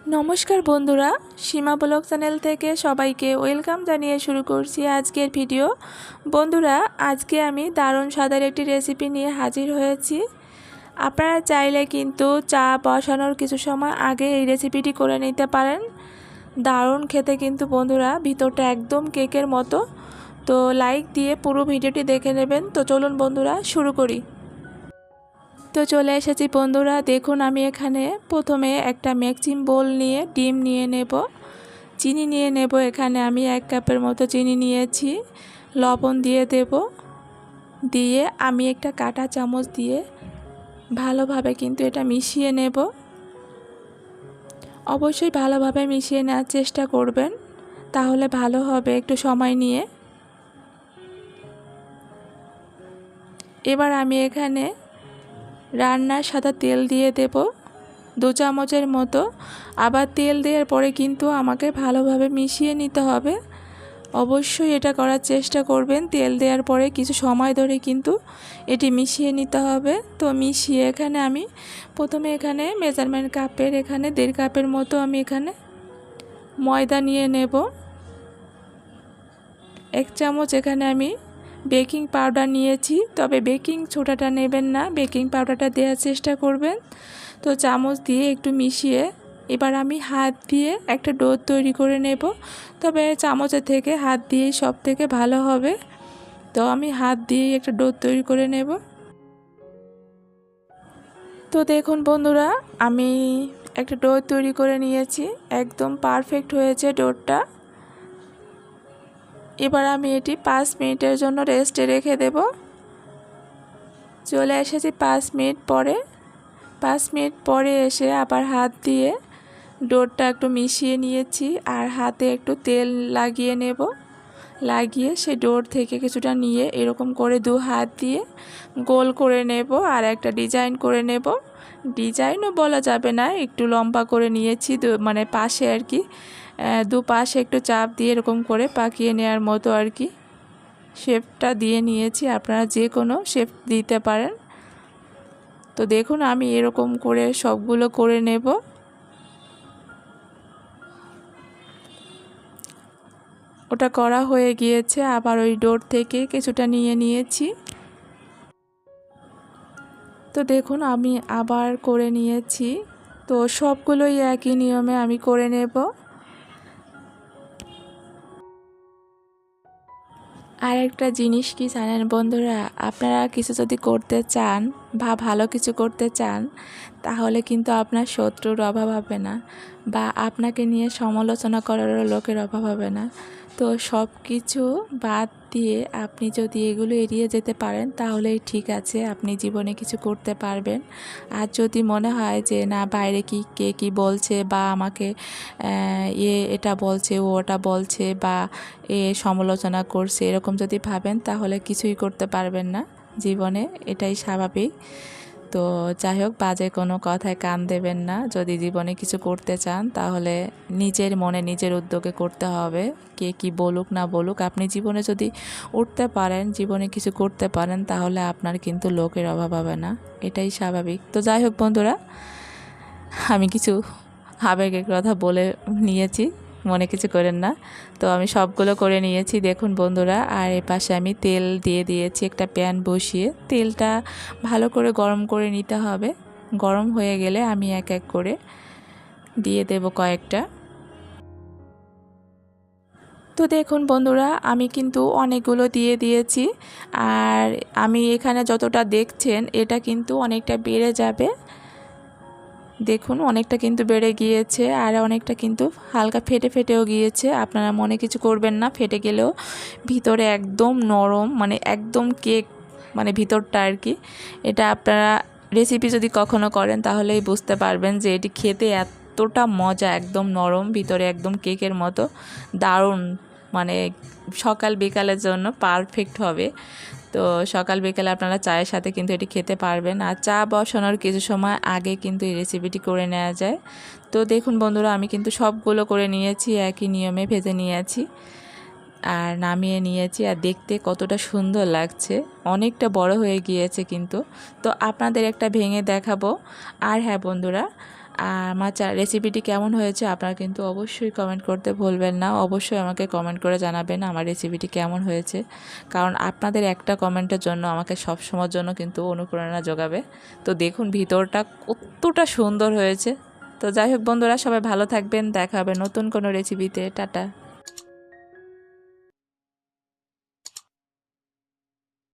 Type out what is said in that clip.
নমস্কার বন্ধুরা, সীমা blog channel থেকে সবাইকে ওয়েলকাম জানিয়ে শুরু করছি আজকের ভিডিও। বন্ধুরা, আজকে আমি দারুণ স্বাদের একটি রেসিপি নিয়ে হাজির হয়েছি। আপনারা চাইলে কিন্তু চা বসানোর কিছু সময় আগে এই রেসিপিটি করে নিতে পারেন। দারুণ খেতে কিন্তু বন্ধুরা, ভিতরটা একদম কেকের মতো। তো লাইক দিয়ে পুরো ভিডিওটি দেখে নেবেন। তো চলুন বন্ধুরা, শুরু করি। তো চলে এসেছি বন্ধুরা, দেখুন আমি এখানে প্রথমে একটা মিক্সিং বোল নিয়ে ডিম নিয়ে নেব, চিনি নিয়ে নেব। এখানে আমি 1 কাপের মতো চিনি নিয়েছি। লবণ দিয়ে দেব, দিয়ে আমি একটা কাঁটা চামচ দিয়ে ভালোভাবে কিন্তু এটা মিশিয়ে নেব। অবশ্যই ভালোভাবে মিশিয়ে নেওয়ার চেষ্টা করবেন, তাহলে ভালো হবে। একটু সময় নিয়ে এবার আমি এখানে রান্নার সাদা তেল দিয়ে দেব 2 চামচের মতো। আবার তেল দেওয়ার পরে কিন্তু আমাকে ভালোভাবে মিশিয়ে নিতে হবে। অবশ্যই এটা করার চেষ্টা করবেন। তেল দেওয়ার পরে কিছু সময় ধরে কিন্তু এটি মিশিয়ে নিতে হবে। তো মিশিয়ে এখানে আমি প্রথমে এখানে মেজারমেন্ট কাপের এখানে 1.5 কাপের মতো আমি এখানে ময়দা নিয়ে নেব। 1 চামচ এখানে আমি বেকিং পাউডার নিয়েছি, তবে বেকিং সোডাটা নেবেন না, বেকিং পাউডারটা দেওয়ার চেষ্টা করবেন। তো চামচ দিয়ে একটু মিশিয়ে এবার আমি হাত দিয়ে একটা ডো তৈরি করে নেব। তবে চামচের থেকে হাত দিয়েই সব থেকে ভালো হবে। তো আমি হাত দিয়েই একটা ডো তৈরি করে নেব। তো দেখুন বন্ধুরা, আমি একটা ডো তৈরি করে নিয়েছি, একদম পারফেক্ট হয়েছে ডোটা। এবার আমি এটি 5 মিনিটের জন্য রেস্টে রেখে দেব। চলে এসেছি 5 মিনিট পরে। 5 মিনিট পরে এসে আবার হাত দিয়ে ডোটা একটু মিশিয়ে নিয়েছি, আর হাতে একটু তেল লাগিয়ে নেব। লাগিয়ে সেই ডোর থেকে কিছুটা নিয়ে এরকম করে 2 হাত দিয়ে গোল করে নেব, আর একটা ডিজাইন করে নেব। ডিজাইনও বলা যাবে না, একটু লম্বা করে নিয়েছি, মানে পাশে আর কি, 2 পাশে একটু চাপ দিয়ে এরকম করে পাকিয়ে নেওয়ার মতো আর কি শেপটা দিয়ে নিয়েছি। আপনারা যে কোনো শেপ দিতে পারেন। তো দেখুন আমি এরকম করে সবগুলো করে নেব। ওটা করা হয়ে গিয়েছে। আবার ওই ডোর থেকে কিছুটা নিয়ে নিয়েছি। তো দেখুন আমি আবার করে নিয়েছি। তো সবগুলোই একই নিয়মে আমি করে নেব। আর একটা জিনিস কি জানেন বন্ধুরা, আপনারা কিছু যদি করতে চান বা ভালো কিছু করতে চান, তাহলে কিন্তু আপনার শত্রুর অভাব হবে না, বা আপনাকে নিয়ে সমালোচনা করারও লোকের অভাব হবে না। তো সব কিছু বাদ দিয়ে আপনি যদি এগুলো এড়িয়ে যেতে পারেন, তাহলেই ঠিক আছে, আপনি জীবনে কিছু করতে পারবেন। আর যদি মনে হয় যে না, বাইরে কে কি বলছে, বা আমাকে এটা বলছে, ও ওটা বলছে, বা সমালোচনা করছে, এরকম যদি ভাবেন, তাহলে কিছুই করতে পারবেন না জীবনে। এটাই স্বাভাবিক। তো যাই হোক, বাজে কোনো কথায় কান দেবেন না। যদি জীবনে কিছু করতে চান, তাহলে নিজের মনে নিজের উদ্যোগে করতে হবে। কে কি বলুক না বলুক, আপনি জীবনে যদি উঠতে পারেন, জীবনে কিছু করতে পারেন, তাহলে আপনার কিন্তু লোকের অভাব হবে না। এটাই স্বাভাবিক। তো যাই হোক বন্ধুরা, আমি কিছু আবেগের কথা বলে নিয়েছি, মনে কিছু করেন না। তো আমি সবগুলো করে নিয়েছি দেখুন বন্ধুরা। আর এপাশে আমি তেল দিয়ে দিয়েছি, একটা প্যান বসিয়ে তেলটা ভালো করে গরম করে নিতে হবে। গরম হয়ে গেলে আমি এক এক করে দিয়ে দেব কয়েকটা। তো দেখুন বন্ধুরা, আমি কিন্তু অনেকগুলো দিয়ে দিয়েছি। আর আমি এখানে যতটা দেখছেন, এটা কিন্তু অনেকটা বেড়ে যাবে। দেখুন অনেকটা কিন্তু বেড়ে গিয়েছে, আর অনেকটা কিন্তু হালকা ফেটেও গিয়েছে। আপনারা মনে কিছু করবেন না, ফেটে গেলেও ভিতরে একদম নরম, মানে একদম কেক, মানে ভিতরটা আর কি। এটা আপনারা রেসিপি যদি কখনো করেন, তাহলেই বুঝতে পারবেন যে এটি খেতে এতটা মজা, একদম নরম, ভিতরে একদম কেকের মতো, দারুণ। মানে সকাল বিকালের জন্য পারফেক্ট হবে। তো সকাল বিকেলে আপনারা চায়ের সাথে কিন্তু এটি খেতে পারবেন। আর চা বসানোর কিছু সময় আগে কিন্তু এই রেসিপিটি করে নেওয়া যায়। তো দেখুন বন্ধুরা, আমি কিন্তু সবগুলো করে নিয়েছি, একই নিয়মে ভেজে নিয়েছি আর নামিয়ে নিয়েছি। আর দেখতে কতটা সুন্দর লাগছে, অনেকটা বড় হয়ে গিয়েছে কিন্তু। তো আপনাদের একটা ভেঙে দেখাবো। আর হ্যাঁ বন্ধুরা, আর আমার রেসিপিটি কেমন হয়েছে আপনারা কিন্তু অবশ্যই কমেন্ট করতে ভুলবেন না। অবশ্যই আমাকে কমেন্ট করে জানাবেন আমার রেসিপিটি কেমন হয়েছে, কারণ আপনাদের একটা কমেন্টের জন্য আমাকে সবসময়ের জন্য কিন্তু অনুপ্রেরণা যোগাবে। তো দেখুন ভিতরটা কতটা সুন্দর হয়েছে। তো যাই হোক বন্ধুরা, সবাই ভালো থাকবেন, দেখা হবে নতুন কোনো রেসিপিতে। টাটা।